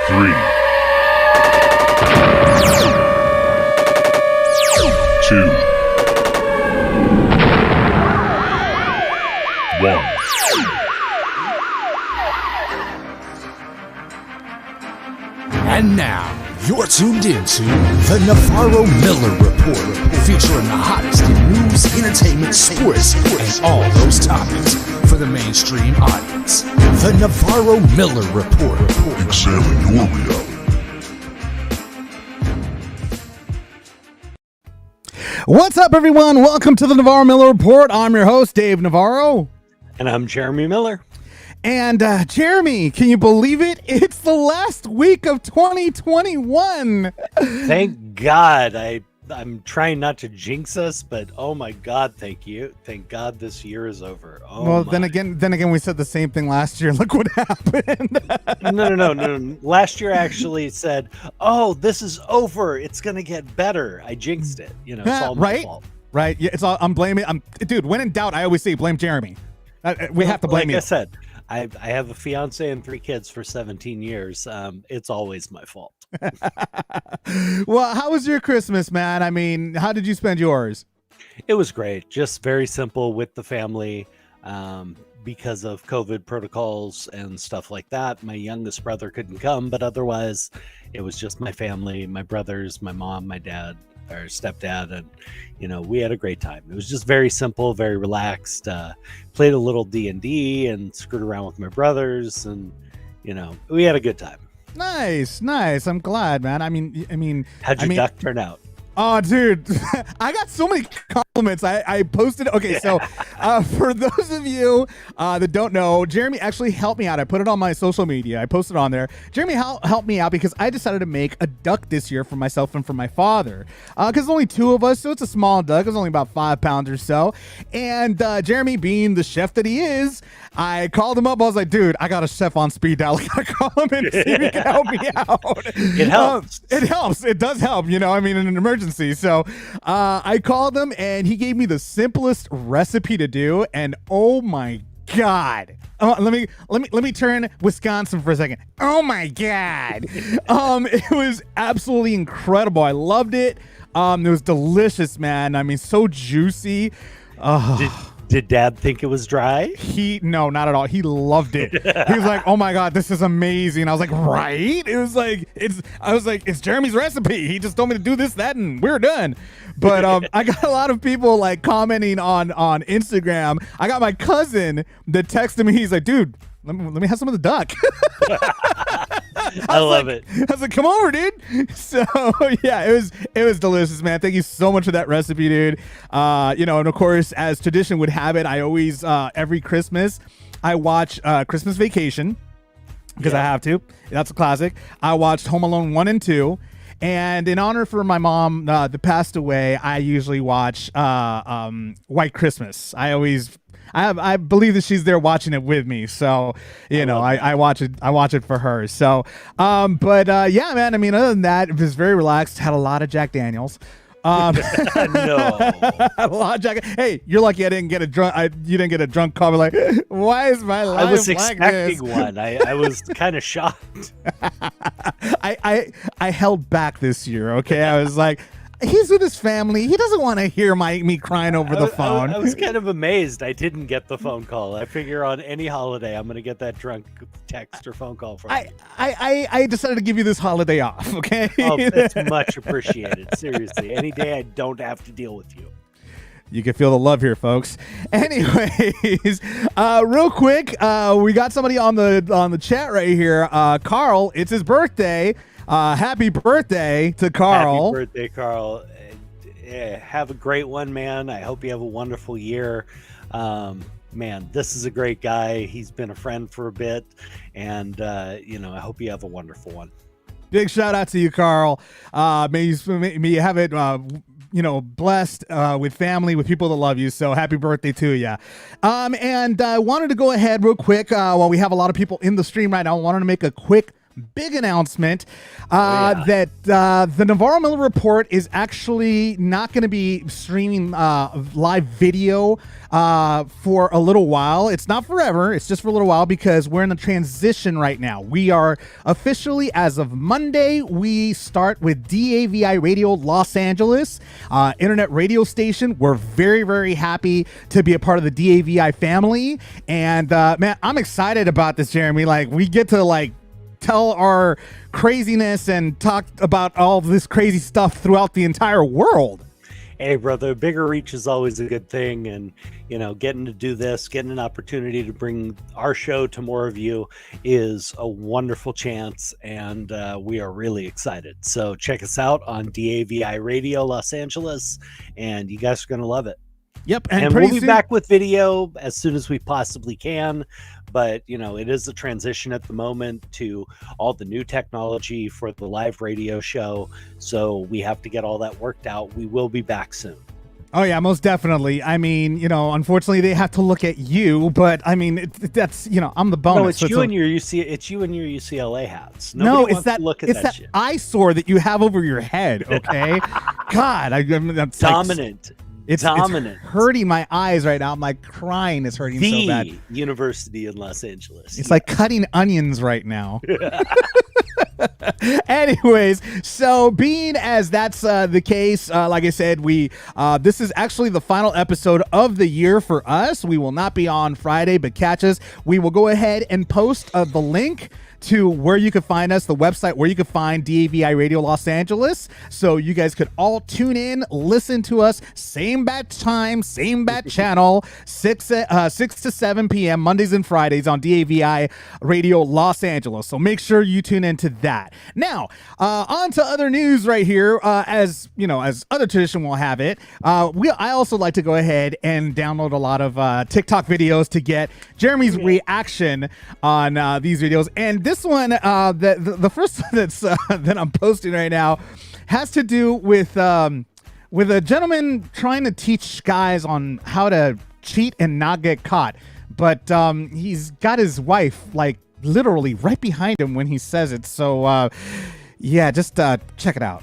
3, 2, 1. And now, you're tuned into the Navarro-Miller Report, featuring the hottest in news, entertainment, sports, and all those topics for the mainstream audience. The Navarro-Miller Report. Examine your reality. What's up, everyone? Welcome to the Navarro-Miller Report. I'm your host, Dave Navarro. And I'm Jeremy Miller. And Jeremy, can you believe it? It's the last week of 2021. Thank God. I'm trying not to jinx us, but oh my God, thank you. Thank God this year is over. Oh well, my. then again, we said the same thing last year. Look what happened. No. Last year I actually said, oh, this is over. It's going to get better. I jinxed it. You know, it's all my fault. Right. Yeah, it's all, I'm blaming. Dude, when in doubt, I always say blame Jeremy. We have to blame you. Like I said, I have a fiance and 3 kids for 17 years. It's always my fault. Well, how was your Christmas, man? I mean, how did you spend yours? It was great. Just very simple with the family. Because of COVID protocols and stuff like that, my youngest brother couldn't come, but otherwise it was just my family, my brothers, my mom, my dad, our stepdad, and we had a great time. It was just very simple, very relaxed. Played a little D&D and screwed around with my brothers, and we had a good time. Nice. I'm glad, man. I mean, how'd your duck turn out? Oh, dude, I got so many compliments. I posted. Okay, so for those of you that don't know, Jeremy actually helped me out. I put it on my social media. I posted on there. Jeremy helped me out because I decided to make a duck this year for myself and for my father. Because there's only 2 of us, so it's a small duck. It's only about 5 pounds or so. And Jeremy, being the chef that he is, I called him up. I was like, dude, I got a chef on speed dial. I gotta call him and see if he can help me out. It helps. It helps. It does help. In an emergency. So I called him and he gave me the simplest recipe to do, and oh my God. Let me turn Wisconsin for a second. Oh my God. It was absolutely incredible. I loved it. It was delicious, man. I mean, so juicy. Did Dad think it was dry? No, not at all. He loved it. He was like, "Oh my God, this is amazing." I was like, "Right?" I was like, it's Jeremy's recipe. He just told me to do this, that, and we're done. But I got a lot of people like commenting on Instagram. I got my cousin that texted me. He's like, "Dude, let me have some of the duck." I love it. I was like, "Come over, dude." So yeah, it was delicious, man. Thank you so much for that recipe, dude. And of course, as tradition would have it, I always every Christmas I watch Christmas Vacation because I have to. That's a classic. I watched Home Alone 1 and 2. And in honor for my mom that passed away, I usually watch White Christmas. I believe that she's there watching it with me, so I watch it for her. So, yeah, man. I mean, other than that, it was very relaxed. Had a lot of Jack Daniels. No. A lot of Jack. Hey, you're lucky I didn't get a drunk. You didn't get a drunk call. Like, why is my life I was like expecting this? one. I was kind of shocked. I held back this year. Okay, I was like, he's with his family. He doesn't want to hear me crying over the phone. I was kind of amazed I didn't get the phone call. I figure on any holiday I'm going to get that drunk text or phone call from you. I decided to give you this holiday off, okay? Oh, that's much appreciated. Seriously. Any day I don't have to deal with you. You can feel the love here, folks. Anyways, real quick, we got somebody on the chat right here. Carl, it's his birthday. Happy birthday to Carl. Happy birthday, Carl. Have a great one, man. I hope you have a wonderful year. Man, this is a great guy. He's been a friend for a bit. And, I hope you have a wonderful one. Big shout out to you, Carl. May you have it, blessed with family, with people that love you. So happy birthday to you. And I wanted to go ahead real quick while we have a lot of people in the stream right now. I wanted to make a quick big announcement that the Navarro-Miller Report is actually not going to be streaming live video for a little while. It's not forever. It's just for a little while because we're in the transition right now. We are officially, as of Monday, we start with DAVI Radio Los Angeles, internet radio station. We're very, very happy to be a part of the DAVI family. And man, I'm excited about this, Jeremy. Like, we get to tell our craziness and talk about all this crazy stuff throughout the entire world. Hey, brother, bigger reach is always a good thing. And, getting to do this, getting an opportunity to bring our show to more of you is a wonderful chance. And we are really excited. So check us out on DAVI Radio Los Angeles, and you guys are going to love it. Yep. And we'll be back with video as soon as we possibly can. But, it is a transition at the moment to all the new technology for the live radio show. So we have to get all that worked out. We will be back soon. Oh, yeah, most definitely. I mean, unfortunately, they have to look at you. But, I mean, that's, I'm the bonus. No, it's you and your UCLA hats. Nobody wants to look at that shit. Eyesore that you have over your head, okay? God, that's dominant. It's hurting my eyes right now. I'm crying. It's hurting so bad. University in Los Angeles. It's like cutting onions right now. Anyways, so being as that's the case, like I said, this is actually the final episode of the year for us. We will not be on Friday, but catch us. We will go ahead and post the link to where you can find us, the website where you can find DAVI Radio Los Angeles, so you guys could all tune in, listen to us, same bat time, same bat channel, 6 to 7 p.m. Mondays and Fridays on DAVI Radio Los Angeles. So make sure you tune into that. Now, on to other news right here. As other tradition will have it, I also like to go ahead and download a lot of TikTok videos to get Jeremy's reaction on these videos. And this one, the first one that I'm posting right now, has to do with a gentleman trying to teach guys on how to cheat and not get caught. But he's got his wife literally right behind him when he says it. So yeah, just check it out.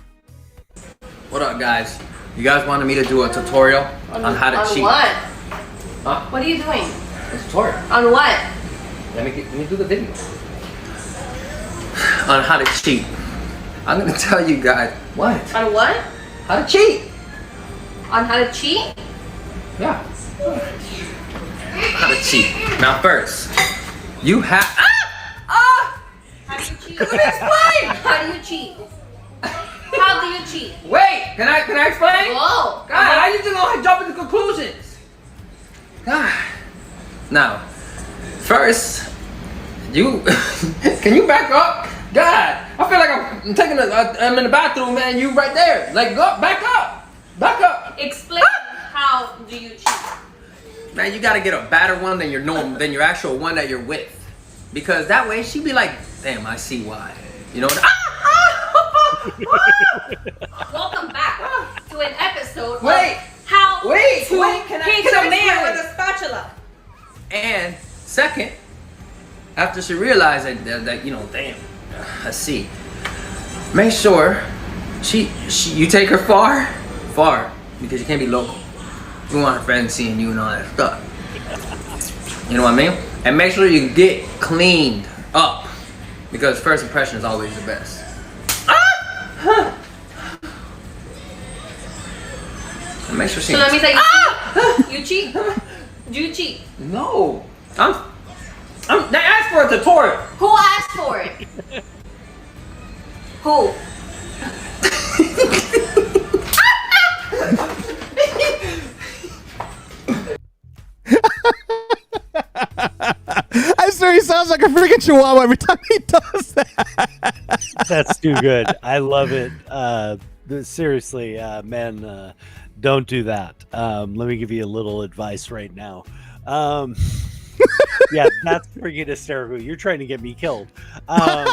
What up, guys? You guys wanted me to do a tutorial on how to cheat. On what? Huh? What are you doing? A tutorial. On what? Let me do the video. On how to cheat. I'm gonna tell you guys. What? On what? How to cheat. On how to cheat? Yeah. How to cheat. Now first, you have. How do you cheat? Explain! How do you cheat? How do you cheat? Wait, can I explain? Whoa! God, I need to go jump into conclusions. God. Now, first, you can you back up? God, I feel like I'm taking I'm in the bathroom, man. You right there. Go back up. Explain how do you cheat? Man, you gotta get a better one than your actual one that you're with, because that way she be like, damn, I see why. You know. Welcome back to an episode. Wait. How to Can I hit a man explain? with a spatula. And second, after she realized that damn, I see. Make sure you take her far, because you can't be local. You want her friends seeing you and all that stuff. You know what I mean? And make sure you get cleaned up, because first impression is always the best. And make sure she. So let me tell you, you cheat. Do you cheat? No. They asked for a tutorial. Who asked for it? Who? I swear he sounds like a freaking chihuahua every time he does that. That's too good. I love it. Seriously, men, don't do that. Let me give you a little advice right now. Yeah, that's freaking hysterical. You're trying to get me killed. I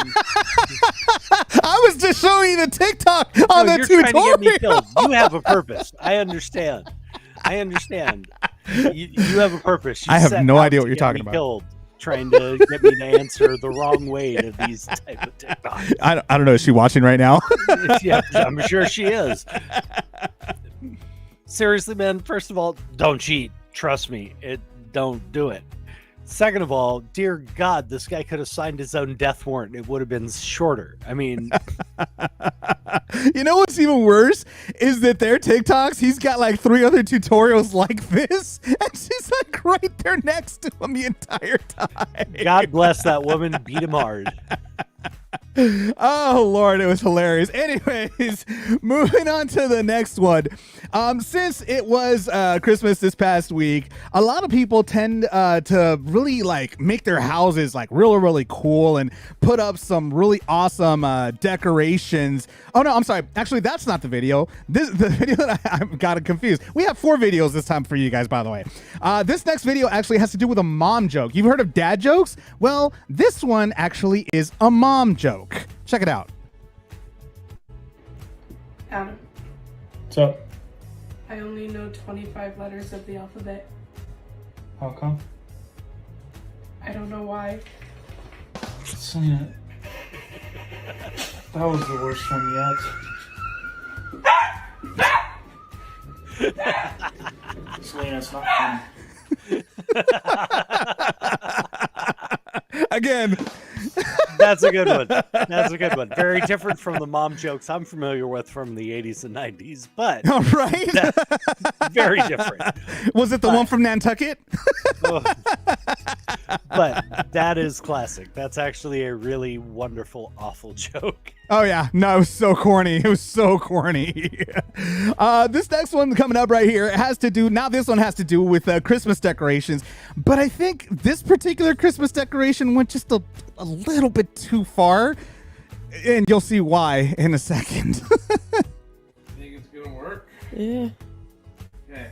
was just showing you the TikTok on the you're tutorial. trying to get me killed. You have a purpose. I understand. You have a purpose. You I have set no out idea to what you're get talking me about. Killed. trying to get me to answer the wrong way to these type of TikToks. I don't know. Is she watching right now? Yeah, I'm sure she is. Seriously, man, first of all, don't cheat. Trust me, don't do it. Second of all, dear God, this guy could have signed his own death warrant. It would have been shorter. I mean, you know what's even worse is that their TikToks, he's got like 3 other tutorials like this, and she's like right there next to him the entire time. God bless that woman. Beat him hard. Oh Lord, it was hilarious. Anyways, moving on to the next one. Since it was Christmas this past week, a lot of people tend to really like make their houses like really cool and put up some really awesome decorations. Oh no, I'm sorry. Actually, that's not the video. The video that I got it confused. We have 4 videos this time for you guys, by the way. This next video actually has to do with a mom joke. You've heard of dad jokes? Well, this one actually is a mom joke. Check it out. Adam, What's up? I only know 25 letters of the alphabet. How come? I don't know why. Selena, that was the worst one yet. Selena, it's not funny. Again. That's a good one. That's a good one. Very different from the mom jokes I'm familiar with from the 80s and 90s, but All right. very different. Was it the one from Nantucket? But that is classic. That's actually a really wonderful, awful joke. Oh yeah, no, it was so corny. It was so corny. This next one coming up right here has to do. Now this one has to do with Christmas decorations, but I think this particular Christmas decoration went just a little bit too far, and you'll see why in a second. Think it's gonna work? Yeah. Okay.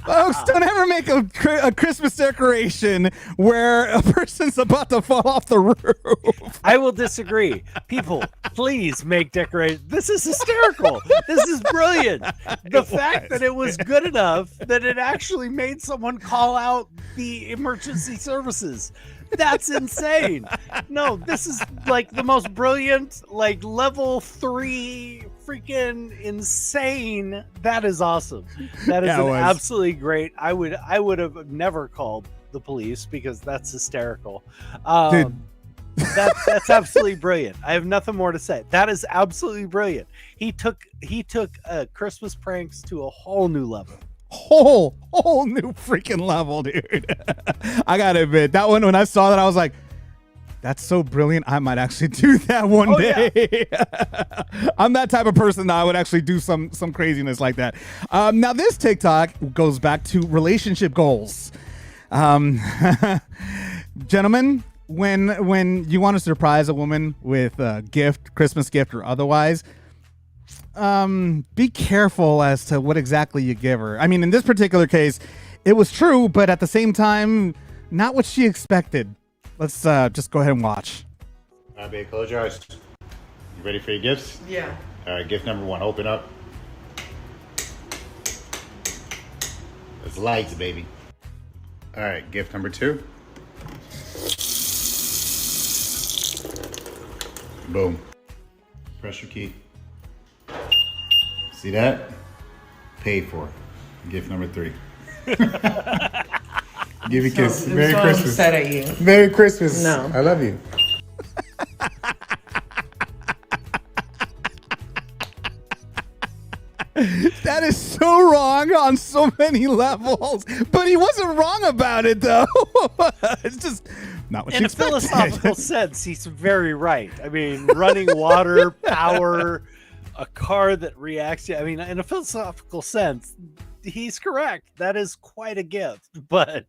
Folks, don't ever make a Christmas decoration where a person's about to fall off the roof. I will disagree. People, please make decorations. This is hysterical. This is brilliant. The fact that it was good enough that it actually made someone call out the emergency services. That's insane. No, this is like the most brilliant, like level 3 freaking insane. That is awesome. That is absolutely great. I would have never called the police because that's hysterical. That's absolutely brilliant. I have nothing more to say. That is absolutely brilliant. He took Christmas pranks to a whole new level. Whole new freaking level, dude. I gotta admit, that one, when I saw that, I was like, that's so brilliant. I might actually do that one day. Yeah. I'm that type of person that I would actually do some craziness like that. Now this TikTok goes back to relationship goals. Gentlemen, when you want to surprise a woman with a gift, Christmas gift or otherwise, be careful as to what exactly you give her. I mean, in this particular case, it was true, but at the same time, not what she expected. Let's just go ahead and watch. All right, babe, close your eyes. You ready for your gifts? Yeah. All right, gift number 1, open up. It's lights, baby. All right, gift number 2. Boom. Press your key. See that? Paid for. Gift number 3. Give you a kiss. Merry Christmas. Upset at you. Merry Christmas. No. I love you. That is so wrong on so many levels, but he wasn't wrong about it though. It's just not what In you a expected. philosophical sense, he's very right. I mean, running water, power, a car that reacts. I mean, in a philosophical sense, he's correct. That is quite a gift. But,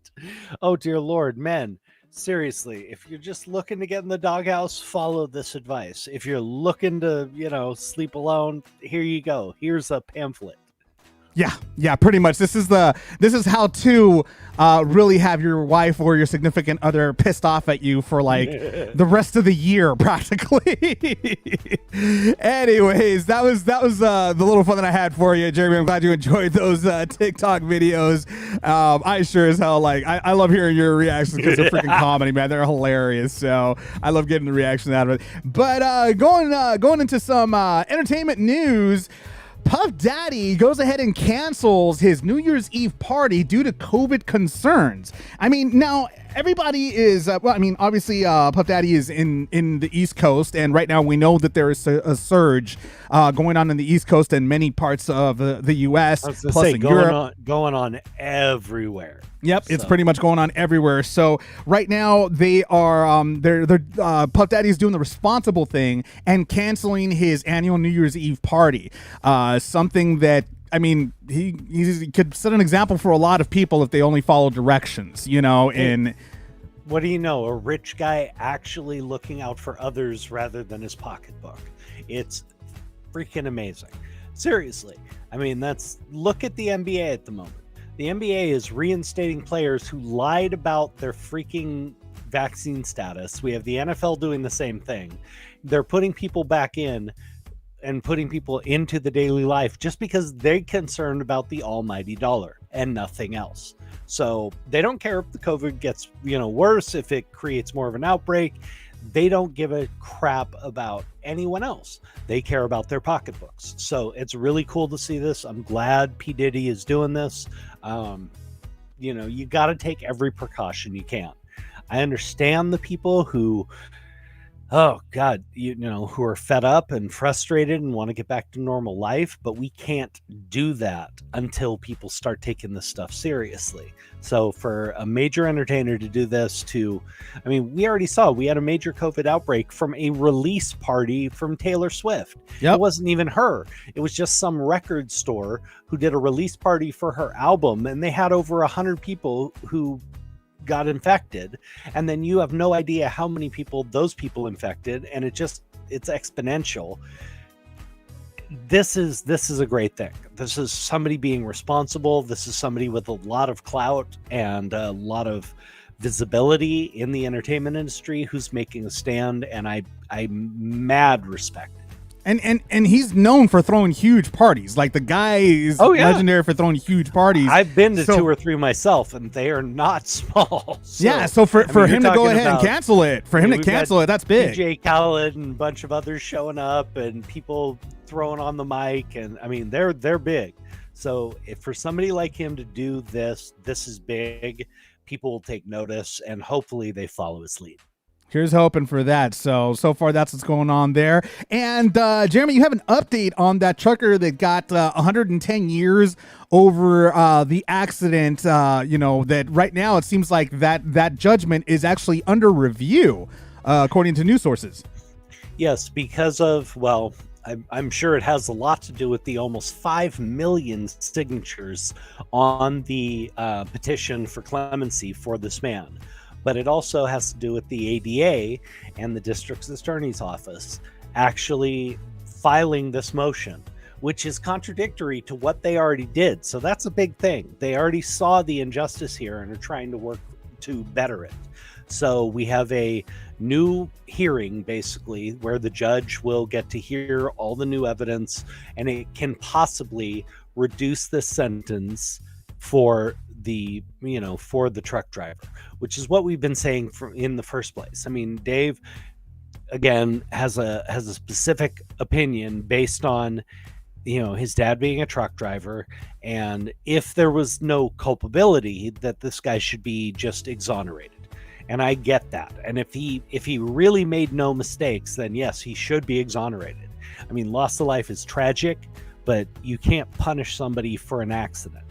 oh dear Lord, men, seriously, if you're just looking to get in the doghouse, follow this advice. If you're looking to, sleep alone, here you go. Here's a pamphlet. Yeah, pretty much. This is how to really have your wife or your significant other pissed off at you for like the rest of the year, practically. Anyways, that was the little fun that I had for you, Jeremy. I'm glad you enjoyed those TikTok videos. I sure as hell I love hearing your reactions because they're freaking comedy, man. They're hilarious. So I love getting the reaction out of it. But going into some entertainment news. Puff Daddy goes ahead and cancels his New Year's Eve party due to COVID concerns. I mean, now everybody is, obviously Puff Daddy is in the East Coast, and right now we know that there is a surge going on in the East Coast and many parts of the U.S. plus in Europe. Going on everywhere. Yep, it's pretty much going on everywhere. So right now they are Puff Daddy's doing the responsible thing and canceling his annual New Year's Eve party. Something that he could set an example for a lot of people if they only follow directions, and what do you know? A rich guy actually looking out for others rather than his pocketbook. It's freaking amazing. Seriously. Look at the NBA at the moment. The NBA is reinstating players who lied about their freaking vaccine status. We have the NFL doing the same thing. They're putting people back in and putting people into the daily life just because they're concerned about the almighty dollar and nothing else. So they don't care if the COVID gets, worse, if it creates more of an outbreak. They don't give a crap about anyone else. They care about their pocketbooks. So it's really cool to see this. I'm glad P. Diddy is doing this. You got to take every precaution you can. I understand the people who, who are fed up and frustrated and want to get back to normal life, but we can't do that until people start taking this stuff seriously. So for a major entertainer to do this we already saw, we had a major COVID outbreak from a release party from Taylor Swift. Yep. It wasn't even her. It was just some record store who did a release party for her album, and they had over 100 people who got infected, and then you have no idea how many people those people infected, and it's exponential. This is a great thing. This is somebody being responsible. This is somebody with a lot of clout and a lot of visibility in the entertainment industry who's making a stand, and I mad respect. And he's known for throwing huge parties. Like, the guy is legendary for throwing huge parties. I've been to 2 or 3 myself, and they are not small. So for him to go ahead and cancel it, that's big. DJ Khaled and a bunch of others showing up, and people throwing on the mic, and they're big. So if for somebody like him to do this is big. People will take notice, and hopefully they follow his lead. Here's hoping for that. So far, that's what's going on there. And Jeremy, you have an update on that trucker that got 110 years over the accident. That right now it seems like that judgment is actually under review, according to news sources. Yes, because of, I'm sure it has a lot to do with the almost 5 million signatures on the petition for clemency for this man. But it also has to do with the ADA and the district attorney's office actually filing this motion, which is contradictory to what they already did. So that's a big thing. They already saw the injustice here and are trying to work to better it. So we have a new hearing, basically, where the judge will get to hear all the new evidence, and it can possibly reduce the sentence for the truck driver, which is what we've been saying in the first place. Dave, again, has a specific opinion based on his dad being a truck driver, and if there was no culpability, that this guy should be just exonerated. And I get that. And if he really made no mistakes, then yes, he should be exonerated. Loss of life is tragic, but you can't punish somebody for an accident.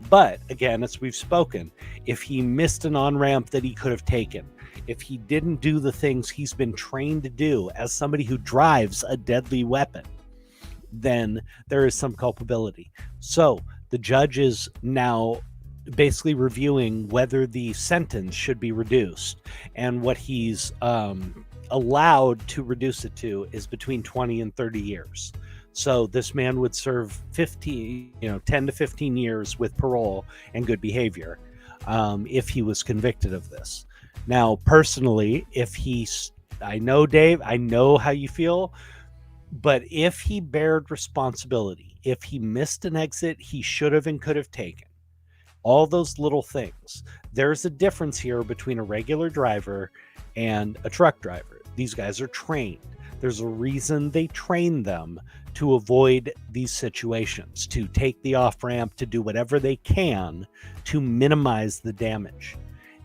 But again, as we've spoken, if he missed an on-ramp that he could have taken, if he didn't do the things he's been trained to do as somebody who drives a deadly weapon, then there is some culpability. So the judge is now basically reviewing whether the sentence should be reduced. And what he's allowed to reduce it to is between 20 and 30 years. So this man would serve 15, 10 to 15 years with parole and good behavior if he was convicted of this. Now, personally, I know, Dave, I know how you feel, but if he bared responsibility, if he missed an exit he should have and could have taken, all those little things, there's a difference here between a regular driver and a truck driver. These guys are trained. There's a reason they train them to avoid these situations, to take the off-ramp, to do whatever they can to minimize the damage.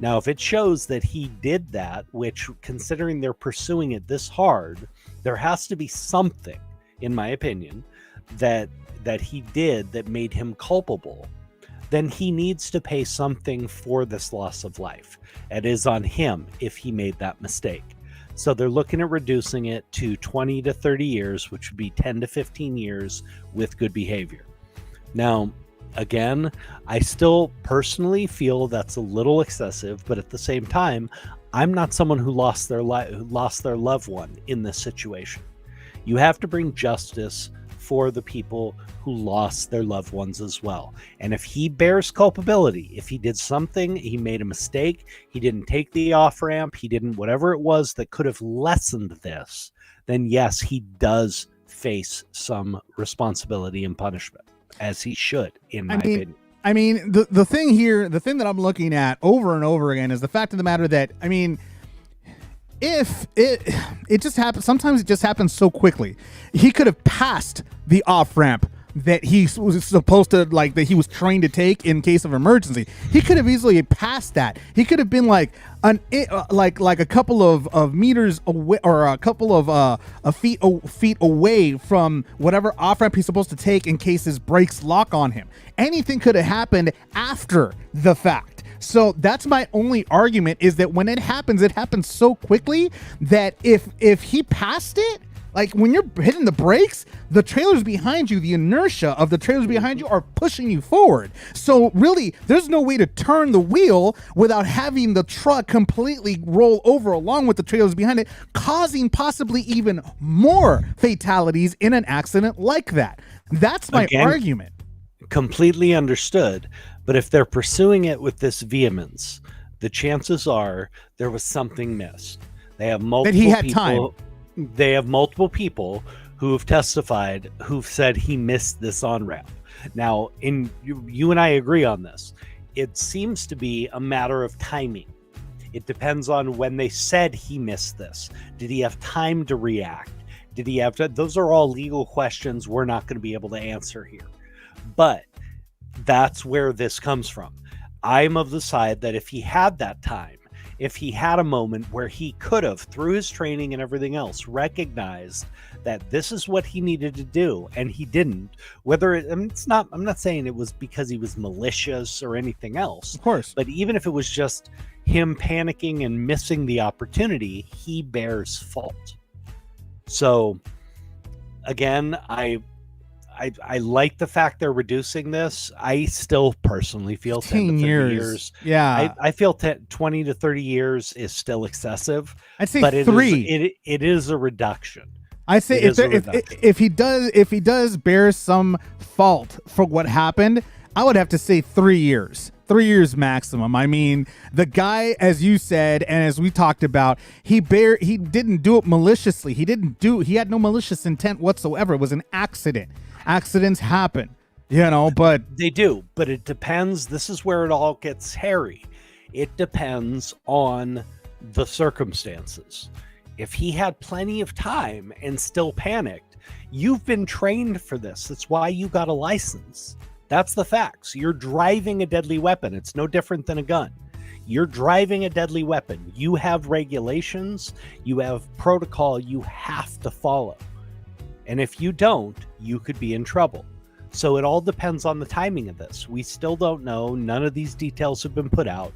Now, if it shows that he did that, which, considering they're pursuing it this hard, there has to be something, in my opinion, that he did that made him culpable, then he needs to pay something for this loss of life. It is on him if he made that mistake. So they're looking at reducing it to 20 to 30 years, which would be 10 to 15 years with good behavior. Now, again, I still personally feel that's a little excessive, but at the same time, I'm not someone who lost their loved one in this situation. You have to bring justice for the people who lost their loved ones as well. And if he bears culpability, if he did something, he made a mistake, he didn't take the off-ramp, he didn't whatever it was that could have lessened this, then yes, he does face some responsibility and punishment, as he should, in my opinion. I mean, the thing here, the thing that I'm looking at over and over again is the fact of the matter that, I mean, if it just happens, sometimes it just happens so quickly. He could have passed the off ramp that he was supposed to, like, that he was trained to take in case of emergency. He could have easily passed that. He could have been like a couple of meters away, or a couple of feet away from whatever off ramp he's supposed to take in case his brakes lock on him. Anything could have happened after the fact. So that's my only argument, is that when it happens so quickly that if he passed it, like when you're hitting the brakes, the trailers behind you, the inertia of the trailers behind you are pushing you forward. So really, there's no way to turn the wheel without having the truck completely roll over along with the trailers behind it, causing possibly even more fatalities in an accident like that. That's my argument. Completely understood. But if they're pursuing it with this vehemence, the chances are there was something missed. They have multiple that he had people. Time. They have multiple people who have testified, who've said he missed this on-ramp. Now, you and I agree on this. It seems to be a matter of timing. It depends on when they said he missed this. Did he have time to react? Did he have to? Those are all legal questions we're not going to be able to answer here. But that's where this comes from. I'm of the side that if he had that time, if he had a moment where he could have, through his training and everything else, recognized that this is what he needed to do, and he didn't, I'm not saying it was because he was malicious or anything else, of course, but even if it was just him panicking and missing the opportunity, he bears fault. So again, I like the fact they're reducing this. I still personally feel 10 to 30 years. Yeah. I feel 20 to 30 years is still excessive. I'd say but 3. It is a reduction. I say if he does bear some fault for what happened, I would have to say 3 years. 3 years maximum. I mean, the guy, as you said, and as we talked about, he didn't do it maliciously. He had no malicious intent whatsoever. It was an accident. Accidents happen, but they do. But it depends. This is where it all gets hairy. It depends on the circumstances. If he had plenty of time and still panicked, you've been trained for this. That's why you got a license. That's the facts. You're driving a deadly weapon. It's no different than a gun. You're driving a deadly weapon. You have regulations. You have protocol you have to follow. And if you don't, you could be in trouble. So it all depends on the timing of this. We still don't know. None of these details have been put out.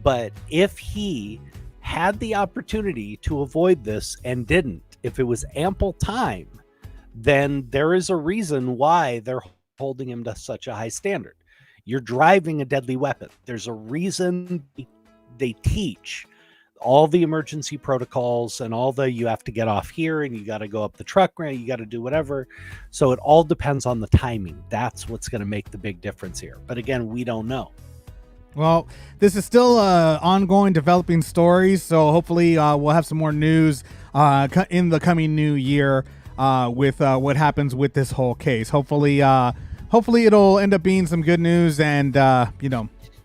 But if he had the opportunity to avoid this and didn't, if it was ample time, then there is a reason why they're holding him to such a high standard. You're driving a deadly weapon. There's a reason they teach all the emergency protocols and all the, you have to get off here and you got to go up the truck ramp, you got to do whatever. So it all depends on the timing. That's what's going to make the big difference here. But again, we don't know. Well, this is still ongoing developing stories, so hopefully we'll have some more news in the coming new year with what happens with this whole case. Hopefully it'll end up being some good news, and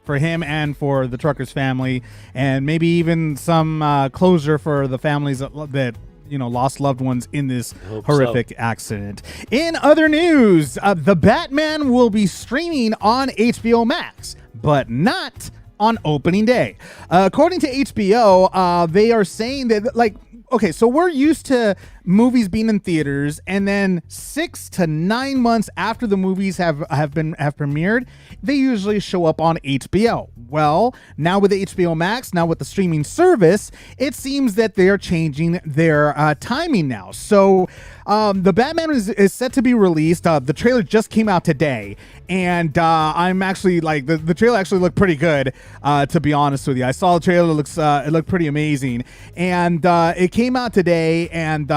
for him and for the trucker's family, and maybe even some closure for the families that lost loved ones in this horrific accident. In other news, The Batman will be streaming on HBO Max, but not on opening day. According to HBO, they are saying that, okay, so we're used to movies being in theaters, and then 6 to 9 months after the movies have premiered, they usually show up on HBO. Well, now with the HBO Max, now with the streaming service, it seems that they are changing their timing now. So the Batman is set to be released. The trailer just came out today, and I'm actually the trailer actually looked pretty good, to be honest with you. I saw the trailer; it looked pretty amazing, and it came out today, and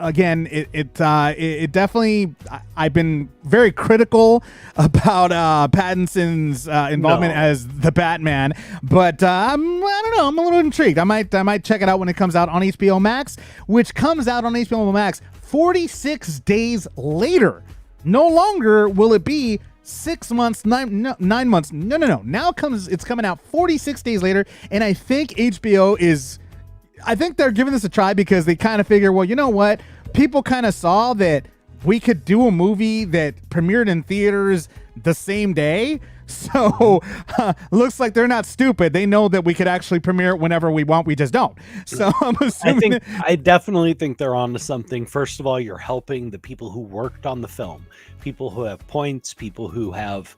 again, it definitely, I've been very critical about Pattinson's involvement as the Batman, but I don't know, I'm a little intrigued. I might check it out when it comes out on HBO Max, which comes out on HBO Max 46 days later. No longer will it be 6 months, 9 months. No. Now it's coming out 46 days later, and I think I think they're giving this a try because they kind of figure, well, you know what? People kind of saw that we could do a movie that premiered in theaters the same day. So looks like they're not stupid. They know that we could actually premiere it whenever we want. We just don't. So I'm assuming. I definitely think they're on to something. First of all, you're helping the people who worked on the film, people who have points, people who have,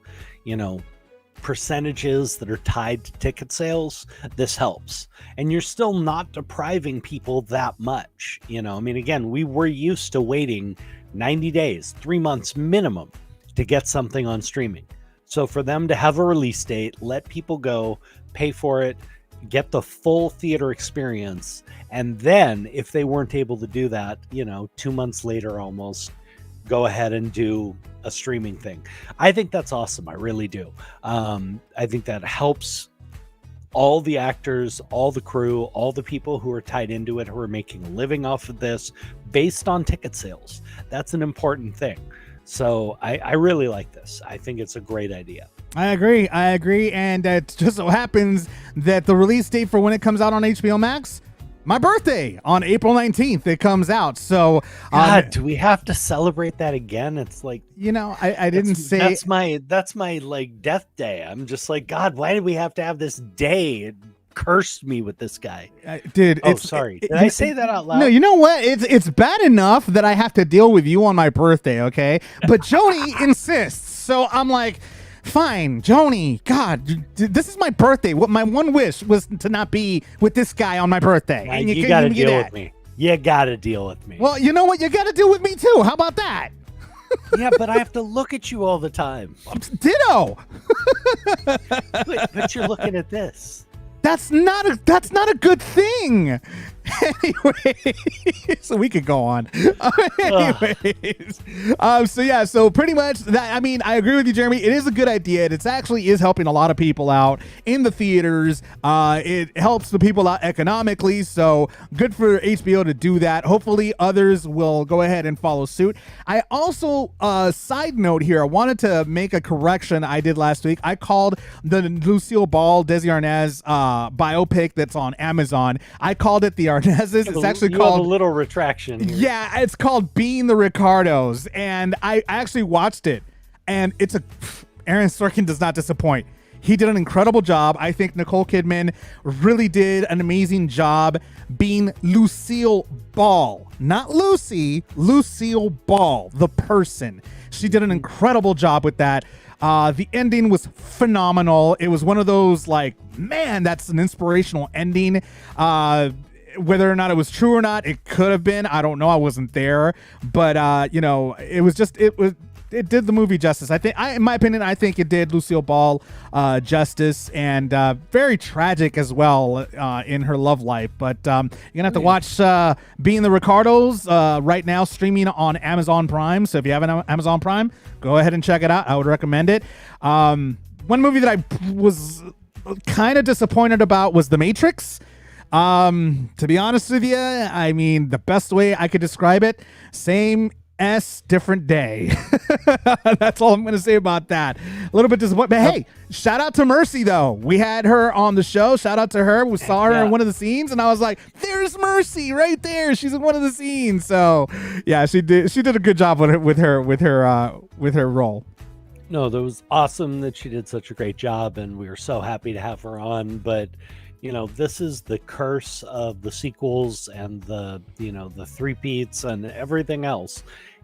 percentages that are tied to ticket sales. This helps, and you're still not depriving people that much. Again, we were used to waiting 90 days, 3 months minimum to get something on streaming. So for them to have a release date, let people go, pay for it, get the full theater experience, and then if they weren't able to do that, 2 months later almost, go ahead and do a streaming thing. I think that's awesome. I really do. I think that helps all the actors, all the crew, all the people who are tied into it, who are making a living off of this based on ticket sales. That's an important thing. So I really like this. I think it's a great idea. I agree. And it just so happens that the release date for when it comes out on HBO Max, my birthday on April 19th, it comes out. So God, do we have to celebrate that again? It's like, I didn't say that's my death day. I'm just like, God, why did we have to have this day? It cursed me with this guy. Dude, sorry. Did I say that out loud? No, you know what? It's bad enough that I have to deal with you on my birthday, okay? But Joni insists. So I'm like, fine, Joni, God, this is my birthday. What my one wish was to not be with this guy on my birthday. And you got to deal with me. You got to deal with me. Well, you know what? You got to deal with me too. How about that? Yeah, but I have to look at you all the time. Ditto. but you're looking at this. That's not a good thing. Anyway, so we could go on. Anyways, so pretty much that. I agree with you, Jeremy. It is a good idea. It actually is helping a lot of people out in the theaters. It helps the people out economically. So good for HBO to do that. Hopefully, others will go ahead and follow suit. I also, side note here, I wanted to make a correction I did last week. I called the Lucille Ball, Desi Arnaz biopic that's on Amazon. I called it the Arnazes. It's actually called a little retraction here. Yeah, it's called Being the Ricardos, and I actually watched it, and Aaron Sorkin does not disappoint. He did an incredible job. I think Nicole Kidman really did an amazing job being Lucille Ball, not Lucy, Lucille Ball, the person. She did an incredible job with that. The ending was phenomenal. It was one of those man, that's an inspirational ending. Whether or not it was true or not, it could have been. I don't know. I wasn't there, but it was did the movie justice. I think, in my opinion, I think it did Lucille Ball justice, and very tragic as well in her love life. But you're gonna have to watch Being the Ricardos right now, streaming on Amazon Prime. So if you have an Amazon Prime, go ahead and check it out. I would recommend it. One movie that I was kind of disappointed about was The Matrix. To be honest with you, I mean, the best way I could describe it, same S, different day. That's all I'm going to say about that. A little bit disappointed. But hey, shout out to Mercy, though. We had her on the show. Shout out to her. We saw her in one of the scenes, and I was like, there's Mercy right there. She's in one of the scenes. So, yeah, she did a good job with her role. No, that was awesome that she did such a great job, and we were so happy to have her on. But this is the curse of the sequels and the three-peats and everything else.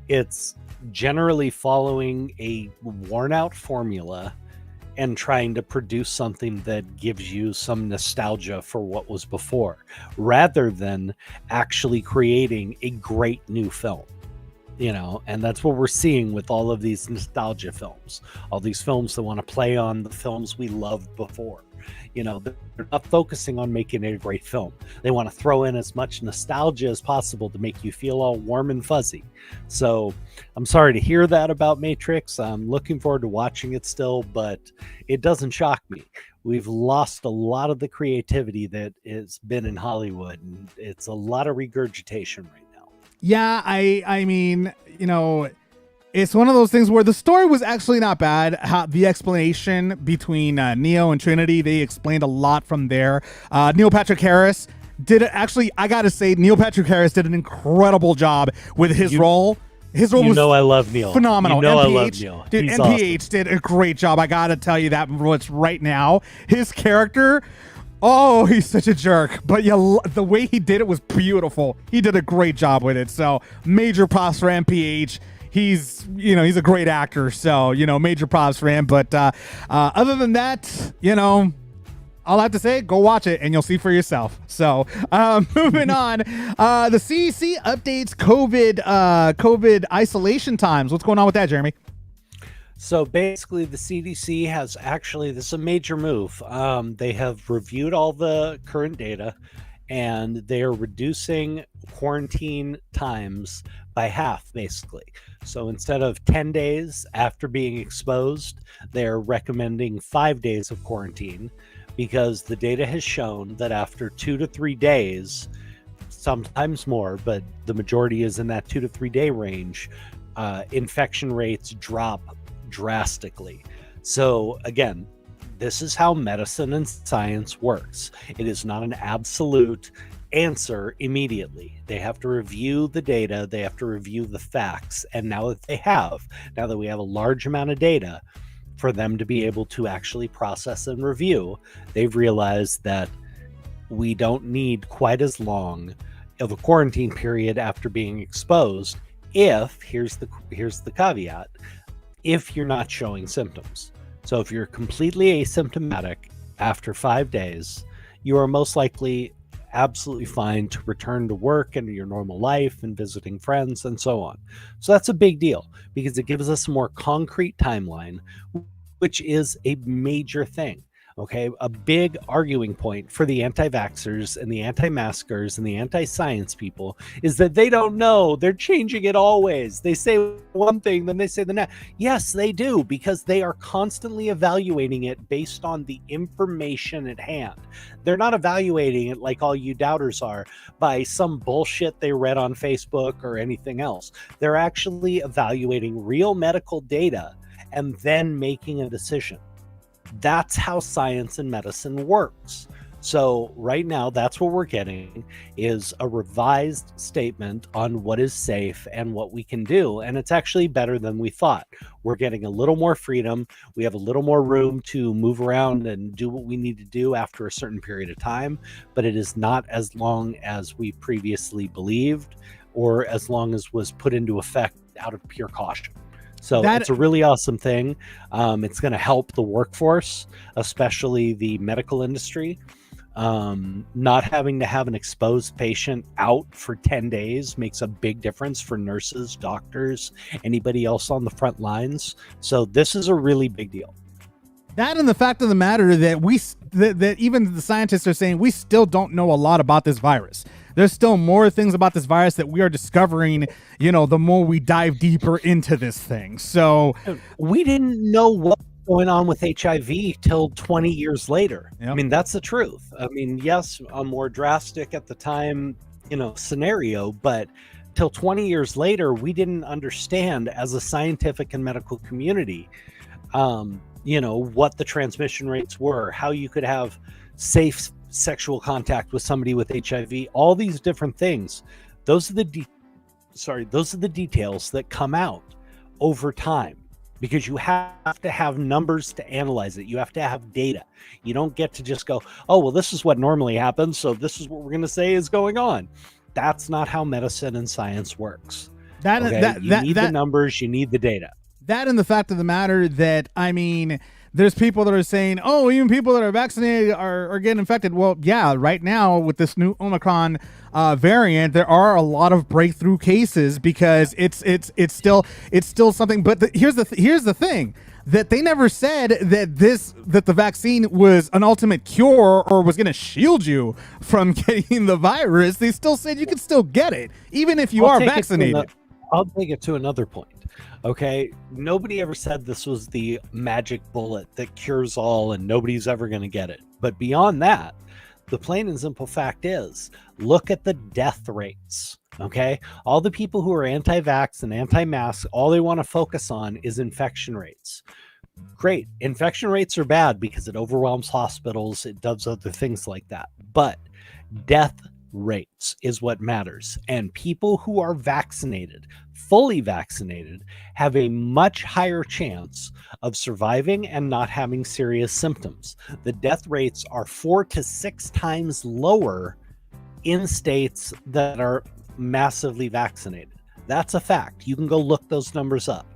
It's generally following a worn-out formula and trying to produce something that gives you some nostalgia for what was before, rather than actually creating a great new film. And that's what we're seeing with all of these nostalgia films, all these films that want to play on the films we loved before. They're not focusing on making it a great film. They want to throw in as much nostalgia as possible to make you feel all warm and fuzzy. So I'm sorry to hear that about Matrix. I'm looking forward to watching it still, but it doesn't shock me. We've lost a lot of the creativity that has been in Hollywood, and it's a lot of regurgitation right now. Yeah, I mean, it's one of those things where the story was actually not bad. How the explanation between Neo and Trinity, they explained a lot from there. Neil Patrick Harris I gotta say, Neil Patrick Harris did an incredible job with his role. His role was I love Neil. Phenomenal. I love Neil. Dude, He's NPH awesome. did a great job. I gotta tell you that right now. His character, oh, he's such a jerk. But the way he did it was beautiful. He did a great job with it. So major props for NPH. He's a great actor. So, major props for him. But other than that, all I have to say, go watch it and you'll see for yourself. So moving on, the CDC updates COVID isolation times. What's going on with that, Jeremy? So basically, the CDC has this is a major move. They have reviewed all the current data, and they are reducing quarantine times by half, basically. So instead of 10 days after being exposed, they're recommending 5 days of quarantine, because the data has shown that after 2 to 3 days, sometimes more, but the majority is in that 2 to 3 day range, infection rates drop drastically. So again, this is how medicine and science works. It is not an absolute answer immediately. They have to review the data, they have to review the facts, and now that we have a large amount of data for them to be able to actually process and review, they've realized that we don't need quite as long of a quarantine period after being exposed if, here's the caveat, if you're not showing symptoms. So if you're completely asymptomatic after 5 days, you are most likely absolutely fine to return to work and your normal life and visiting friends and so on. So that's a big deal, because it gives us a more concrete timeline, which is a major thing. Okay, a big arguing point for the anti-vaxxers and the anti-maskers and the anti-science people is that they don't know. They're changing it always. They say one thing, then they say the next. Yes, they do, because they are constantly evaluating it based on the information at hand. They're not evaluating it like all you doubters are by some bullshit they read on Facebook or anything else. They're actually evaluating real medical data and then making a decision. That's how science and medicine works. So right now, that's what we're getting, is a revised statement on what is safe and what we can do. And it's actually better than we thought. We're getting a little more freedom. We have a little more room to move around and do what we need to do after a certain period of time, but it is not as long as we previously believed, or as long as was put into effect out of pure caution. So it's a really awesome thing. It's going to help the workforce, especially the medical industry. Not having to have an exposed patient out for 10 days makes a big difference for nurses, doctors, anybody else on the front lines. So this is a really big deal. That and the fact of the matter that that even the scientists are saying we still don't know a lot about this virus. There's still more things about this virus that we are discovering, the more we dive deeper into this thing. So we didn't know what was going on with HIV till 20 years later. Yep. I mean, that's the truth. I mean, yes, a more drastic at the time, scenario, but till 20 years later, we didn't understand as a scientific and medical community, what the transmission rates were, how you could have safe sexual contact with somebody with HIV, all these different things. Those are the details that come out over time, because you have to have numbers to analyze it. You have to have data. You don't get to just go, oh, well, this is what normally happens, so this is what we're going to say is going on. That's not how medicine and science works. You need the numbers, you need the data. That and the fact of the matter that, there's people that are saying, oh, even people that are vaccinated are getting infected. Well, yeah, right now with this new Omicron variant, there are a lot of breakthrough cases because it's still something. But here's the thing, that they never said that the vaccine was an ultimate cure or was going to shield you from getting the virus. They still said you could still get it even if you are vaccinated. I'll take it to another point. Okay, nobody ever said this was the magic bullet that cures all and nobody's ever going to get it. But beyond that, the plain and simple fact is, look at the death rates. Okay, all the people who are anti-vax and anti-mask, all they want to focus on is infection rates. Great, infection rates are bad because it overwhelms hospitals, it does other things like that. But death rates is what matters, and people who are vaccinated, fully vaccinated, have a much higher chance of surviving and not having serious symptoms. The death rates are 4 to 6 times lower in states that are massively vaccinated. That's a fact. You can go look those numbers up.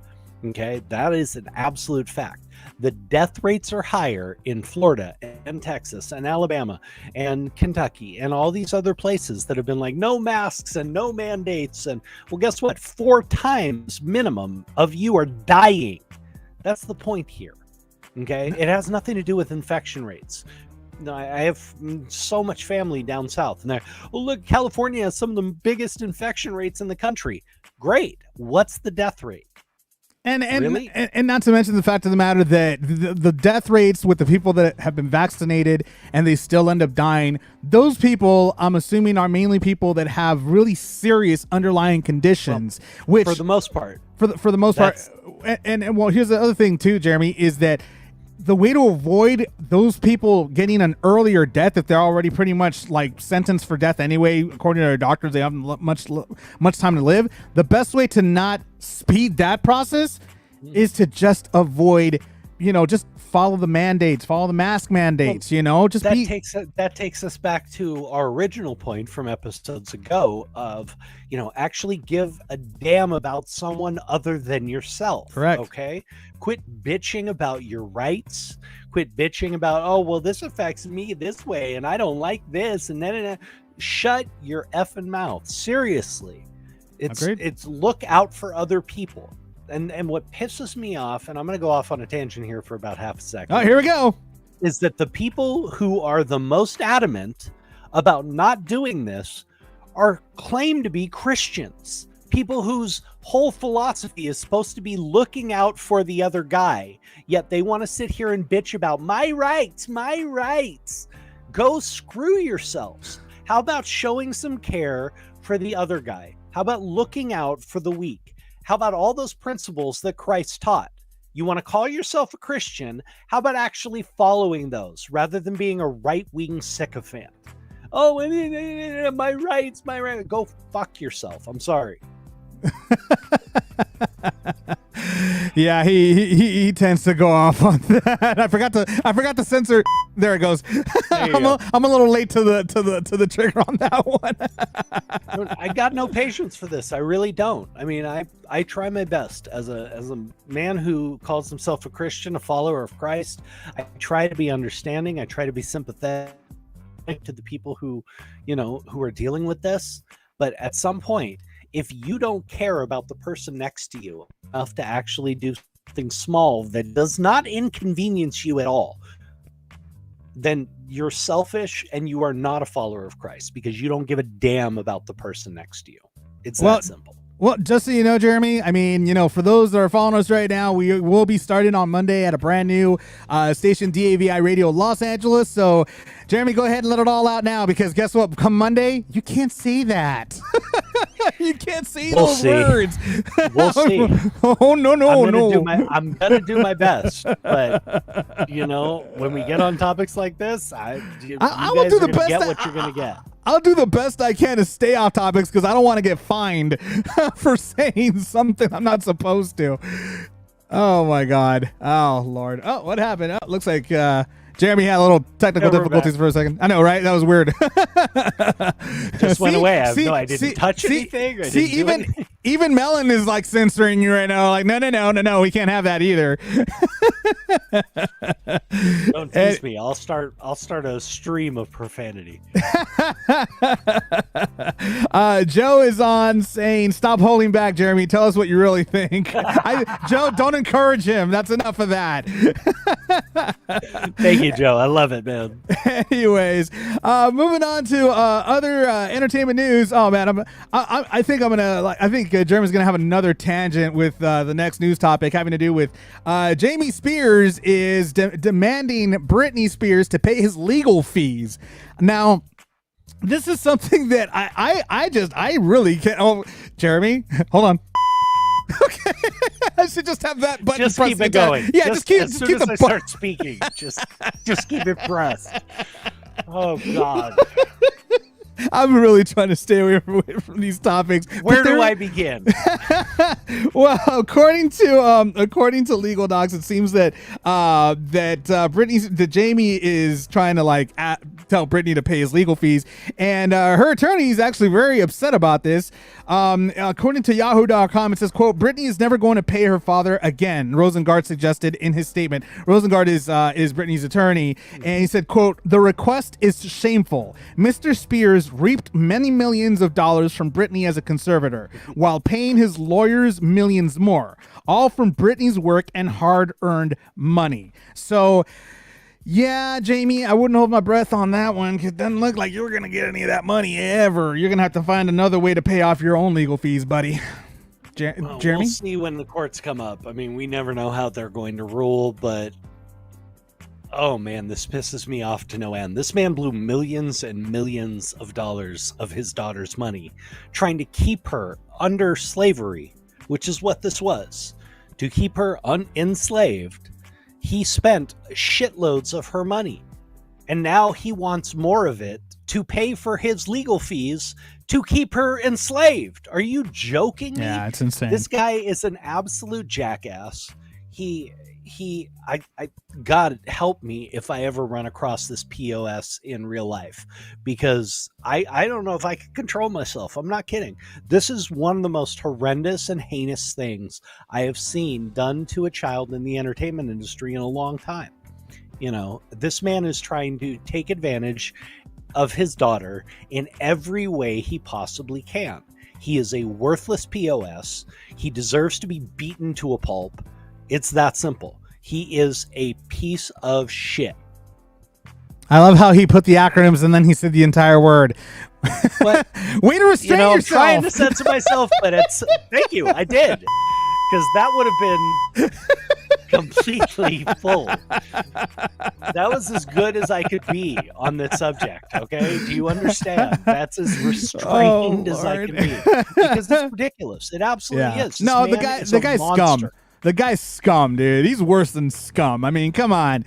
Okay, that is an absolute fact. The death rates are higher in Florida and Texas and Alabama and Kentucky and all these other places that have been like no masks and no mandates. And well, guess what? 4 times minimum of you are dying. That's the point here. Okay, it has nothing to do with infection rates. I have so much family down south, and they're, well, look, California has some of the biggest infection rates in the country. Great. What's the death rate? And really? and not to mention the fact of the matter that the death rates with the people that have been vaccinated and they still end up dying, those people, I'm assuming, are mainly people that have really serious underlying conditions, which for the most part, for the most part, and well, here's the other thing too, Jeremy, is that the way to avoid those people getting an earlier death, if they're already pretty much like sentenced for death anyway, according to their doctors, they haven't much time to live. The best way to not speed that process is to just avoid, just follow the mandates, follow the mask mandates, that takes us back to our original point from episodes ago of, actually give a damn about someone other than yourself. Correct. Okay. Quit bitching about your rights. Quit bitching about, oh, well, this affects me this way and I don't like this. And then shut your effing mouth. Seriously. It's look out for other people. And what pisses me off, and I'm going to go off on a tangent here for about half a second. Oh, here we go. Is that the people who are the most adamant about not doing this are claimed to be Christians. People whose whole philosophy is supposed to be looking out for the other guy, yet they want to sit here and bitch about my rights, my rights. Go screw yourselves. How about showing some care for the other guy? How about looking out for the weak? How about all those principles that Christ taught? You want to call yourself a Christian? How about actually following those rather than being a right-wing sycophant? Oh, my rights, my rights. Go fuck yourself. I'm sorry. Yeah, he tends to go off on that. I forgot to censor. There it goes. I'm a little late to the trigger on that one. I got no patience for this. I really don't. I mean, I try my best as a man who calls himself a Christian, a follower of Christ. I try to be understanding. I try to be sympathetic. to the people who, who are dealing with this. But at some point, if you don't care about the person next to you enough to actually do something small that does not inconvenience you at all, then you're selfish and you are not a follower of Christ, because you don't give a damn about the person next to you. It's that simple. Well, just so you know, Jeremy, I mean, for those that are following us right now, we will be starting on Monday at a brand new station, DAVI Radio Los Angeles. So, Jeremy, go ahead and let it all out now, because guess what? Come Monday, you can't say that. You can't say those words. We'll see. Oh, no. I'm going to do my best. But, when we get on topics like this, I will do the best. Get what you're going to get. I'll do the best I can to stay off topics, because I don't want to get fined for saying something I'm not supposed to. Oh, my God. Oh, Lord. Oh, what happened? Oh, looks like Jeremy had a little technical difficulties for a second. I know, right? That was weird. Just went away. I didn't touch anything. Even Melon is like censoring you right now. Like, no, we can't have that either. Don't tease me. I'll start a stream of profanity. Joe is on saying, "Stop holding back, Jeremy. Tell us what you really think." Joe, don't encourage him. That's enough of that. Thank you, Joe. I love it, man. Anyways, moving on to other entertainment news. Oh man, I think Jeremy's gonna have another tangent with the next news topic having to do with Jamie Spears is demanding Britney Spears to pay his legal fees. Now, this is something that I really can't. Oh, Jeremy, hold on. Okay, I should just have that button. Just keep it going. Yeah, just keep as just soon keep as the I button. start speaking. Just keep it pressed. Oh God. I'm really trying to stay away from these topics. Where do I begin? Well, according to legal docs, it seems that Jamie is trying to tell Britney to pay his legal fees, and her attorney is actually very upset about this. According to Yahoo.com, it says, quote, "Britney is never going to pay her father again," Rosengart suggested in his statement. Rosengart is Britney's attorney, and he said, quote, "The request is shameful. Mr. Spears reaped many millions of dollars from Britney as a conservator, while paying his lawyers millions more, all from Britney's work and hard-earned money." So, yeah, Jamie, I wouldn't hold my breath on that one, because it doesn't look like you're going to get any of that money ever. You're going to have to find another way to pay off your own legal fees, buddy. Jeremy? We'll see when the courts come up. I mean, we never know how they're going to rule, but oh man, this pisses me off to no end. This man blew millions and millions of dollars of his daughter's money trying to keep her under slavery, which is what this was. To keep her enslaved, he spent shitloads of her money. And now he wants more of it to pay for his legal fees to keep her enslaved. Are you joking me? Yeah, it's insane. This guy is an absolute jackass. God help me if I ever run across this POS in real life, because I don't know if I can control myself. I'm not kidding. This is one of the most horrendous and heinous things I have seen done to a child in the entertainment industry in a long time. This man is trying to take advantage of his daughter in every way he possibly can. He is a worthless POS. He deserves to be beaten to a pulp. It's that simple. He is a piece of shit. I love how he put the acronyms and then he said the entire word. But, way to restrain yourself. I'm trying to censor myself, but thank you. I did. Because that would have been completely full. That was as good as I could be on this subject. Okay. Do you understand? That's as restrained as I can be. Because it's ridiculous. It absolutely is. No, the guy's scum. The guy's scum, dude. He's worse than scum. I mean, come on.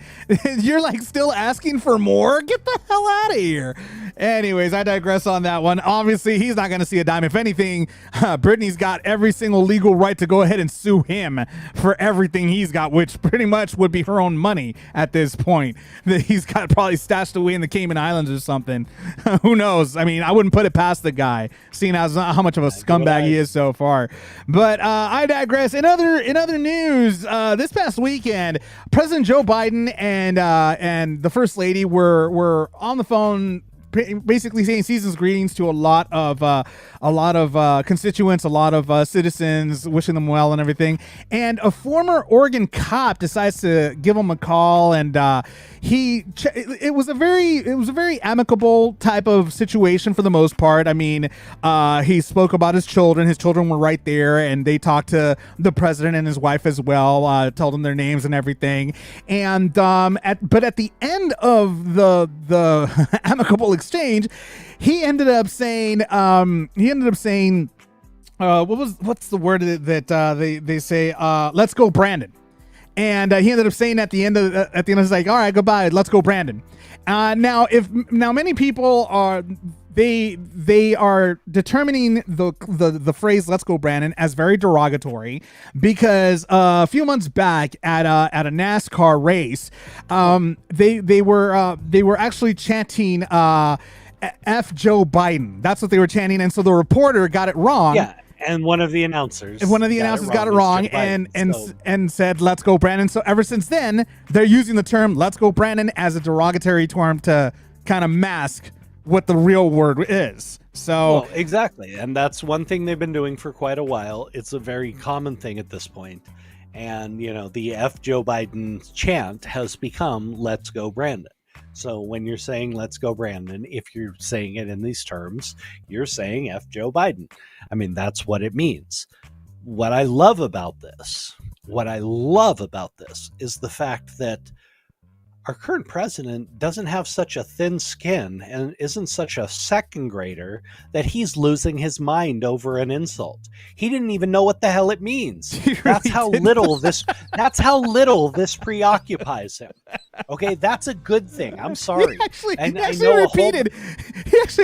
You're still asking for more? Get the hell out of here. Anyways, I digress on that one. Obviously, he's not going to see a dime. If anything, Britney's got every single legal right to go ahead and sue him for everything he's got, which pretty much would be her own money at this point that he's got probably stashed away in the Cayman Islands or something. Who knows? I mean, I wouldn't put it past the guy, seeing as how much of a scumbag he is so far. But I digress. In other news, this past weekend, President Joe Biden and the First Lady were on the phone basically saying season's greetings to a lot of constituents, a lot of citizens, wishing them well and everything. And a former Oregon cop decides to give him a call, and it was a very amicable type of situation for the most part. I mean, he spoke about his children. His children were right there, and they talked to the president and his wife as well, told them their names and everything. And but at the end of the amicable exchange, he ended up saying what's the word that they say, let's go Brandon. And he ended up saying at the end it's like, all right, goodbye, let's go Brandon. Now many people are they are determining the phrase "let's go Brandon" as very derogatory, because a few months back at a NASCAR race, they were actually chanting F Joe Biden. That's what they were chanting, and so the reporter got it wrong. Yeah. And one of the announcers got it wrong and said, "Let's go Brandon." So ever since then, they're using the term "let's go Brandon" as a derogatory term to kind of mask what the real word is. So well, exactly. And that's one thing they've been doing for quite a while. It's a very common thing at this point. And, the F Joe Biden chant has become "let's go Brandon." So when you're saying "let's go Brandon," if you're saying it in these terms, you're saying F Joe Biden. I mean, that's what it means. What I love about this is the fact that our current president doesn't have such a thin skin and isn't such a second grader that he's losing his mind over an insult. He didn't even know what the hell it means. That's how little this preoccupies him. Okay, that's a good thing. I'm sorry. He actually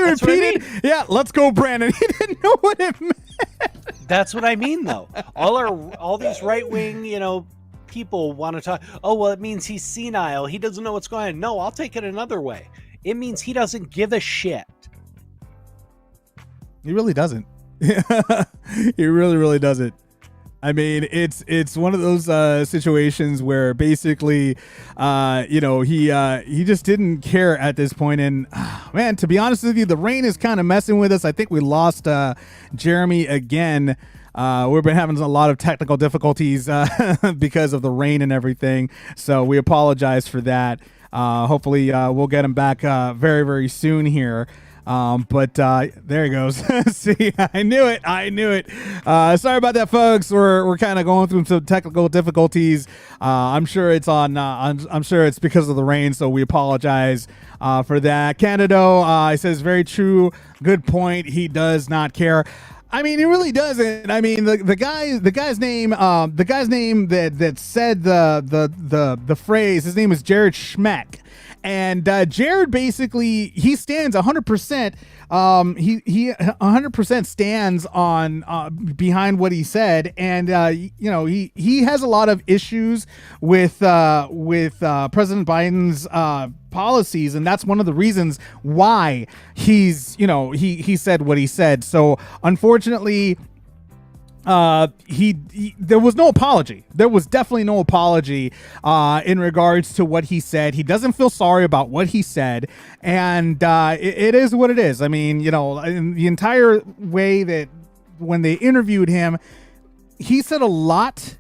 repeated, yeah, "let's go Brandon." He didn't know what it meant. That's what I mean, though. All these right-wing, people want to talk, "Oh, well, it means he's senile. He doesn't know what's going on." No, I'll take it another way. It means he doesn't give a shit. He really doesn't. He really, really doesn't. I mean, it's one of those situations where basically, he just didn't care at this point. And man, to be honest with you, the rain is kind of messing with us. I think we lost Jeremy again. We've been having a lot of technical difficulties because of the rain and everything. So we apologize for that. Hopefully we'll get him back very, very soon here. But there he goes. See, I knew it. Sorry about that, folks. We're kind of going through some technical difficulties. I'm sure it's I'm sure it's because of the rain. So we apologize for that. Candido, he says, very true. Good point. He does not care. I mean, he really doesn't. I mean, the guy's name that said the phrase, his name is Jared Schmeck. And Jared basically, he stands 100%. He 100% stands on behind what he said, and he has a lot of issues with President Biden's policies, and that's one of the reasons why he said what he said. So unfortunately, there was no apology. There was definitely no apology in regards to what he said. He doesn't feel sorry about what he said, and it is what it is. I mean, in the entire way that when they interviewed him, he said a lot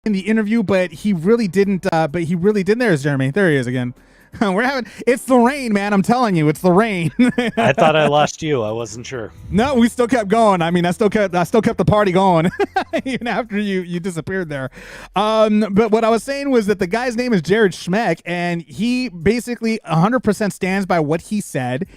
in the interview, but he really didn't. There's Jeremy. There he is again. It's the rain, man. I'm telling you, it's the rain. I thought I lost you. I wasn't sure. No, we still kept going. I mean, I still kept the party going even after you disappeared there. But what I was saying was that the guy's name is Jared Schmeck, and he basically 100% stands by what he said.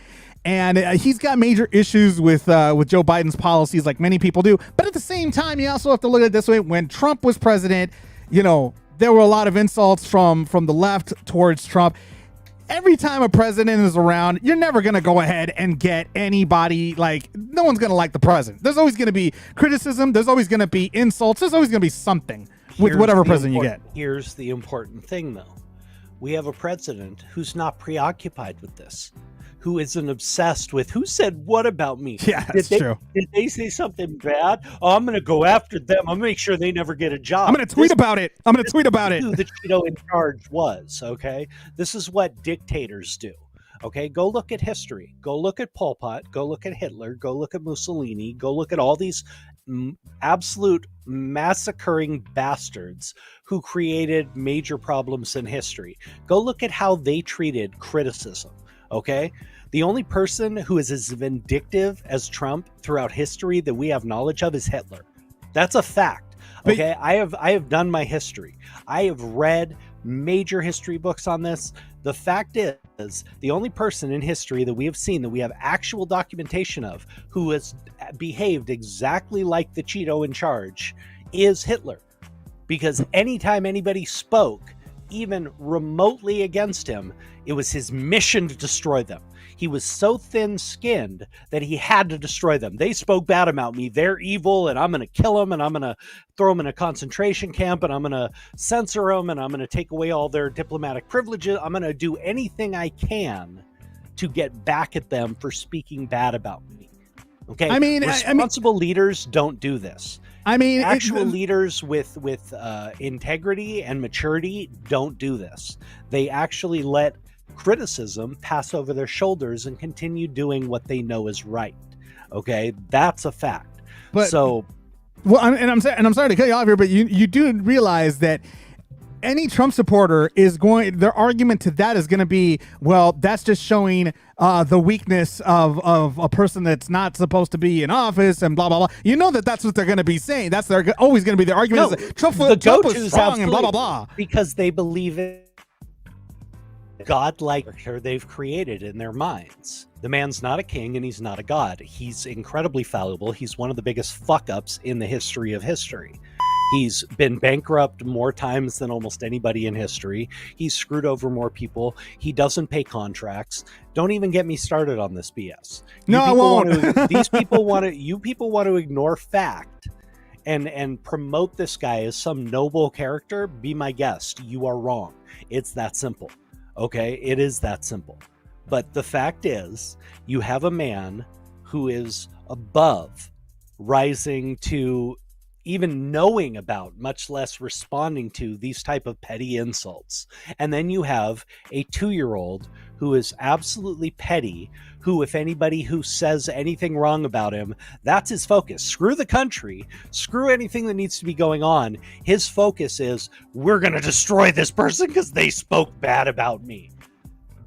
And he's got major issues with Joe Biden's policies, like many people do. But at the same time, you also have to look at it this way: when Trump was president, there were a lot of insults from the left towards Trump. Every time a president is around, you're never going to go ahead and get anybody, no one's going to like the president. There's always going to be criticism. There's always going to be insults. There's always going to be something with whatever president you get. Here's the important thing, though. We have a president who's not preoccupied with this, who isn't obsessed with who said what about me. Yeah, that's true. Did they say something bad? Oh, I'm going to go after them. I'm going to make sure they never get a job. I'm going to tweet about it. Who the Cheeto in charge was, okay? This is what dictators do. Okay, go look at history. Go look at Pol Pot. Go look at Hitler. Go look at Mussolini. Go look at all these absolute massacring bastards who created major problems in history. Go look at how they treated criticism. Okay, the only person who is as vindictive as Trump throughout history that we have knowledge of is Hitler. That's a fact. Okay, I have done my history. I have read major history books on this. The fact is, the only person in history that we have seen, that we have actual documentation of, who has behaved exactly like the Cheeto in charge is Hitler. Because anytime anybody spoke, even remotely against him, it was his mission to destroy them. He was so thin-skinned that he had to destroy them. They spoke bad about me. They're evil, and I'm going to kill them, and I'm going to throw them in a concentration camp, and I'm going to censor them, and I'm going to take away all their diplomatic privileges. I'm going to do anything I can to get back at them for speaking bad about me. Okay? Responsible leaders don't do this. Actual leaders with integrity and maturity don't do this. They actually let criticism pass over their shoulders and continue doing what they know is right. Okay, that's a fact. I'm sorry to cut you off here, but you do realize that any Trump supporter is going, their argument to that is going to be, well, that's just showing the weakness of a person that's not supposed to be in office and blah, blah, blah. You know that's what they're going to be saying. That's always going to be their argument. No, is Trump was strong and blah, blah, blah. Because they believe in godlike character they've created in their minds. The man's not a king and he's not a god. He's incredibly fallible. He's one of the biggest fuck-ups in the history of history. He's been bankrupt more times than almost anybody in history. He's screwed over more people. He doesn't pay contracts. Don't even get me started on this BS. No, I won't. These people want to. You people want to ignore fact and promote this guy as some noble character. Be my guest. You are wrong. It's that simple. Okay, it is that simple. But the fact is, you have a man who is above rising to even knowing about, much less responding to, these type of petty insults. And then you have a 2-year-old who is absolutely petty, who, if anybody who says anything wrong about him, that's his focus. Screw the country, screw anything that needs to be going on. His focus is, we're going to destroy this person because they spoke bad about me.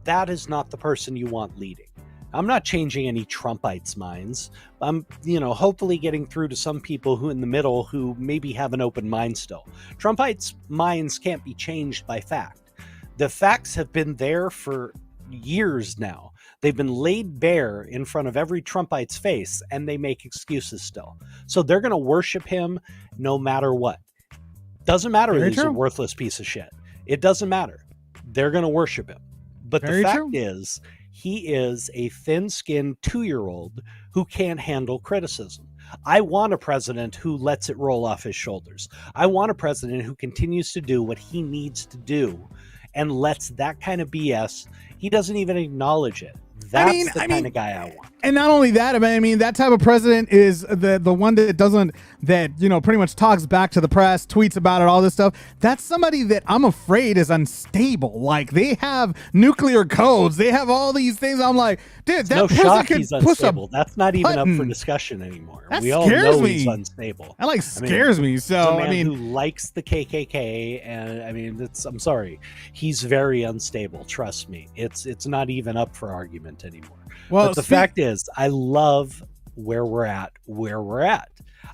That is not the person you want leading. I'm not changing any Trumpites' minds. I'm, hopefully getting through to some people who in the middle who maybe have an open mind still. Trumpites' minds can't be changed by fact. The facts have been there for years now. They've been laid bare in front of every Trumpite's face, and they make excuses still. So they're going to worship him no matter what. Doesn't matter if he's a worthless piece of shit. It doesn't matter. They're going to worship him. But the fact is, he is a thin-skinned 2-year-old who can't handle criticism. I want a president who lets it roll off his shoulders. I want a president who continues to do what he needs to do and lets that kind of BS, he doesn't even acknowledge it. That's the kind of guy I want. And not only that, that type of president is the one that doesn't, pretty much talks back to the press, tweets about it, all this stuff. That's somebody that I'm afraid is unstable. Like, they have nuclear codes. They have all these things. I'm like, dude, that person could he's push unstable. That's not even button. Up for discussion anymore. That we all scares know me. He's unstable. That scares me. So, he's a man who likes the KKK, and I'm sorry, he's very unstable. Trust me. It's not even up for argument anymore. Well, but the fact is, I love where we're at.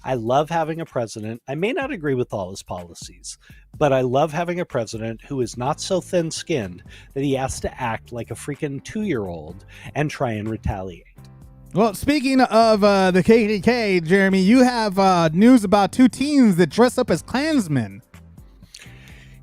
I love having a president. I may not agree with all his policies, but I love having a president who is not so thin-skinned that he has to act like a freaking 2-year-old and try and retaliate. Well, speaking of the KKK, Jeremy, you have news about 2 teens that dress up as Klansmen.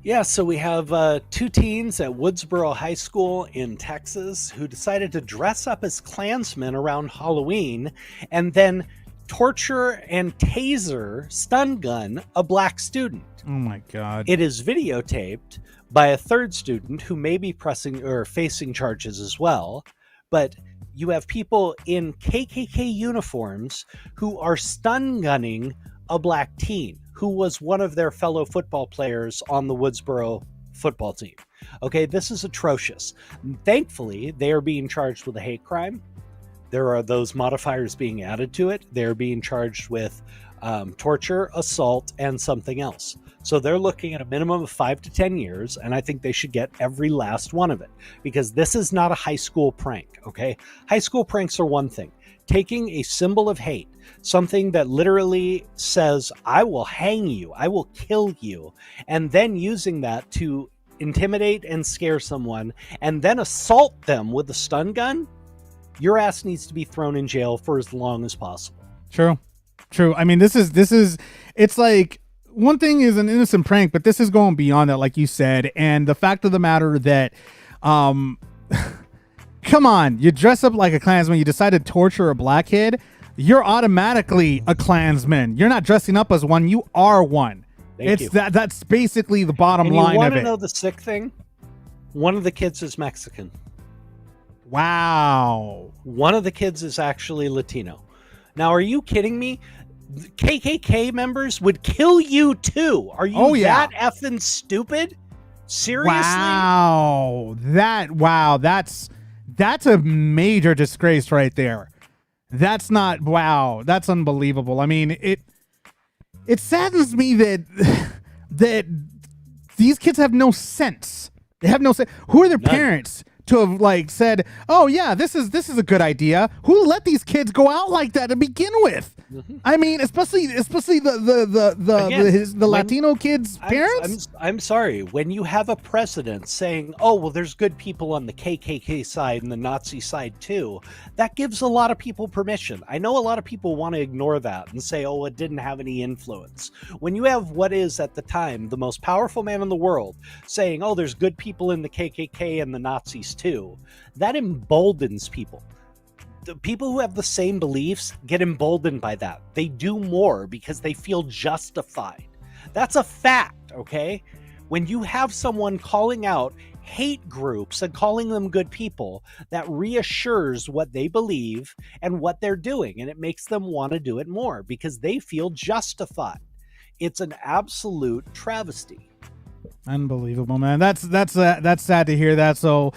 Yeah, so we have 2 teens at Woodsboro High School in Texas who decided to dress up as Klansmen around Halloween and then torture and taser, stun gun, a black student. Oh my God. It is videotaped by a 3rd student who may be facing charges as well. But you have people in KKK uniforms who are stun gunning a black teen who was one of their fellow football players on the Woodsboro football team. Okay, this is atrocious. Thankfully, they are being charged with a hate crime. There are those modifiers being added to it. They're being charged with torture, assault, and something else. So they're looking at a minimum of 5 to 10 years, and I think they should get every last one of it, because this is not a high school prank, okay? High school pranks are one thing. Taking a symbol of hate, something that literally says, I will hang you, I will kill you, and then using that to intimidate and scare someone, and then assault them with a stun gun, your ass needs to be thrown in jail for as long as possible. True. I mean, this is, it's like, one thing is an innocent prank, but this is going beyond that, like you said. And the fact of the matter that, come on, you dress up like a Klansman, you decide to torture a black kid, you're automatically a Klansman. You're not dressing up as one, you are one. That's basically the bottom line of it. You want to know the sick thing? One of the kids is Mexican. Wow. One of the kids is actually Latino. Now, are you kidding me? KKK members would kill you too. Are you that effing stupid? Seriously? Wow. That's a major disgrace right there. That's unbelievable. I mean, it saddens me that these kids have no sense. They have no sense. Who are their parents to have like said, "Oh yeah, this is a good idea"? Who let these kids go out like that to begin with? Mm-hmm. I mean, especially the Latino kids' parents. I'm sorry, when you have a president saying, "Oh well, there's good people on the KKK side and the Nazi side too," that gives a lot of people permission. I know a lot of people want to ignore that and say, "Oh, it didn't have any influence." When you have what is at the time the most powerful man in the world saying, "Oh, there's good people in the KKK and the Nazis too," that emboldens people. The people who have the same beliefs get emboldened by that. They do more because they feel justified. That's a fact, okay? When you have someone calling out hate groups and calling them good people, that reassures what they believe and what they're doing, and it makes them want to do it more because they feel justified. It's an absolute travesty. Unbelievable, man. That's sad to hear that. So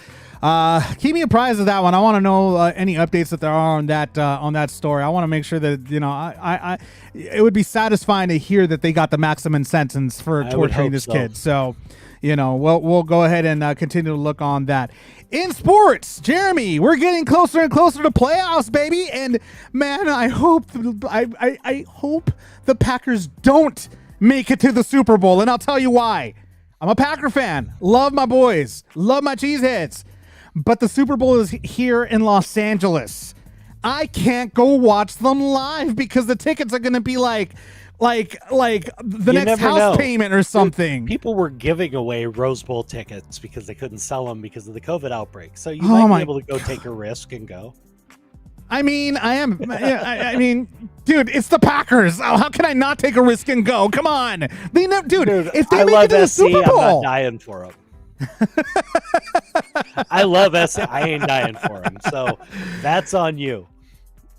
keep me apprised of that one. I want to know any updates that there are on that story. I want to make sure that, you know, I it would be satisfying to hear that they got the maximum sentence for torturing this kid. So, you know, we'll go ahead and continue to look on that. In sports, Jeremy, we're getting closer and closer to playoffs, baby. And man, I hope the Packers don't make it to the Super Bowl, and I'll tell you why. I'm a Packer fan. Love my boys. Love my cheeseheads. But the Super Bowl is here in Los Angeles. I can't go watch them live because the tickets are going to be like the next house payment or something. People were giving away Rose Bowl tickets because they couldn't sell them because of the COVID outbreak. So you might be able to go take a risk and go. I mean, I mean, dude, it's the Packers. How can I not take a risk and go? Come on. Dude, if they make it to the Super Bowl. I'm not dying for them. I love SC. I ain't dying for him. So that's on you.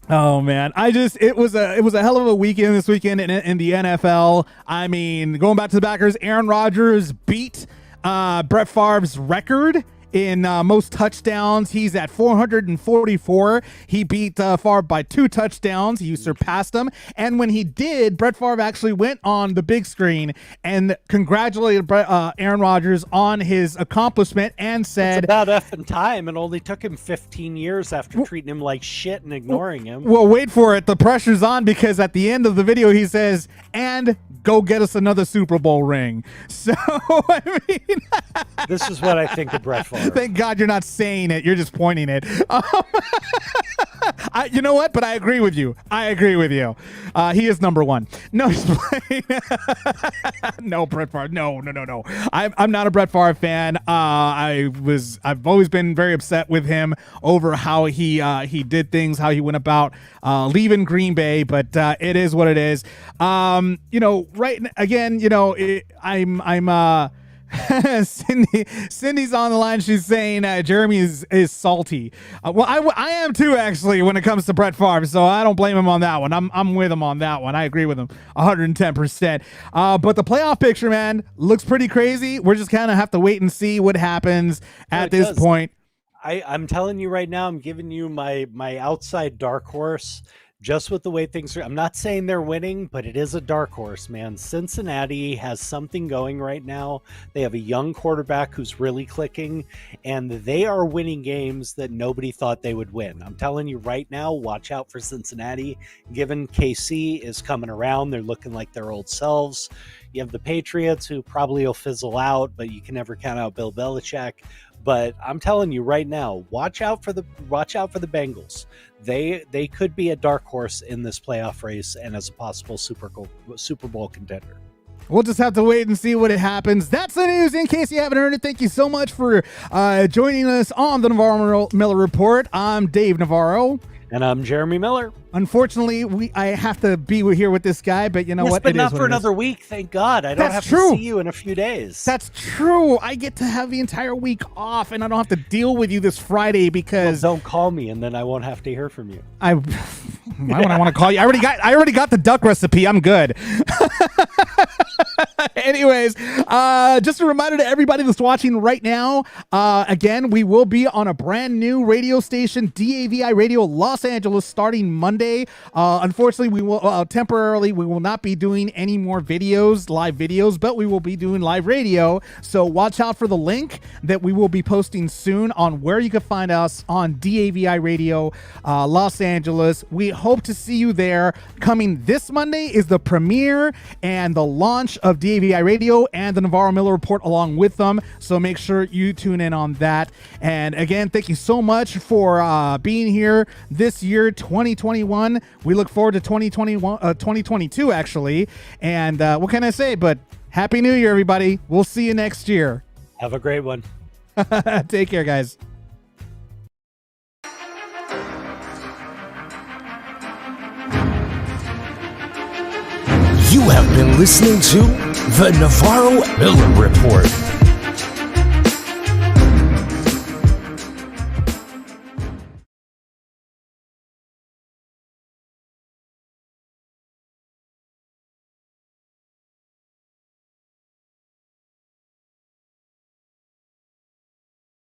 Oh man, it was a hell of a weekend this weekend in the NFL. I mean, going back to the Packers, Aaron Rodgers beat Brett Favre's record in most touchdowns. He's at 444. He beat Favre by 2 touchdowns. He surpassed him. And when he did, Brett Favre actually went on the big screen and congratulated Aaron Rodgers on his accomplishment and said, "It's about effing time. It only took him 15 years after treating him like shit and ignoring him." Well, wait for it. The pressure's on because at the end of the video, he says, "And go get us another Super Bowl ring." So, I mean, this is what I think of Brett Favre. Thank God you're not saying it. You're just pointing it. You know what? But I agree with you. He is number one. No, just playing. No, Brett Favre. No. I'm not a Brett Favre fan. I've always been very upset with him over how he did things, how he went about leaving Green Bay. But it is what it is. You know, right again. You know, I'm Cindy's on the line. She's saying Jeremy is salty. Well, I am too, actually, when it comes to Brett Favre. So I don't blame him on that one. I'm with him on that one. I agree with him 110%. But the playoff picture, man, looks pretty crazy. We're just kind of have to wait and see what happens at this point. I'm telling you right now, I'm giving you my outside dark horse. Just with the way things are, I'm not saying they're winning, but it is a dark horse, man. Cincinnati has something going right now. They have a young quarterback who's really clicking, and they are winning games that nobody thought they would win. I'm telling you right now, watch out for Cincinnati. Given KC is coming around, they're looking like their old selves. You have the Patriots, who probably will fizzle out, but you can never count out Bill Belichick. But I'm telling you right now, watch out for the Bengals. They could be a dark horse in this playoff race and as a possible Super Bowl contender. We'll just have to wait and see what it happens. That's the news. In case you haven't heard it, thank you so much for joining us on the Navarro-Miller Report. I'm Dave Navarro. And I'm Jeremy Miller. Unfortunately, I have to be here with this guy, but you know what? But not for another week, thank God. I don't have to see you in a few days. That's true. I get to have the entire week off, and I don't have to deal with you this Friday because... Well, don't call me, and then I won't have to hear from you. Why would I want to call you? I already got the duck recipe. I'm good. Anyways, just a reminder to everybody that's watching right now, again, we will be on a brand new radio station, DAVI Radio Los Angeles, starting Monday. Unfortunately, we will temporarily, we will not be doing any more videos, live videos, but we will be doing live radio. So watch out for the link that we will be posting soon on where you can find us on DAVI Radio Los Angeles. We hope to see you there. Coming this Monday is the premiere and the launch of DAVI Radio and the Navarro-Miller Report along with them. So make sure you tune in on that. And again, thank you so much for being here this year, 2021. We look forward to 2022, actually. And what can I say? But Happy New Year, everybody. We'll see you next year. Have a great one. Take care, guys. You have been listening to the Navarro-Miller Report.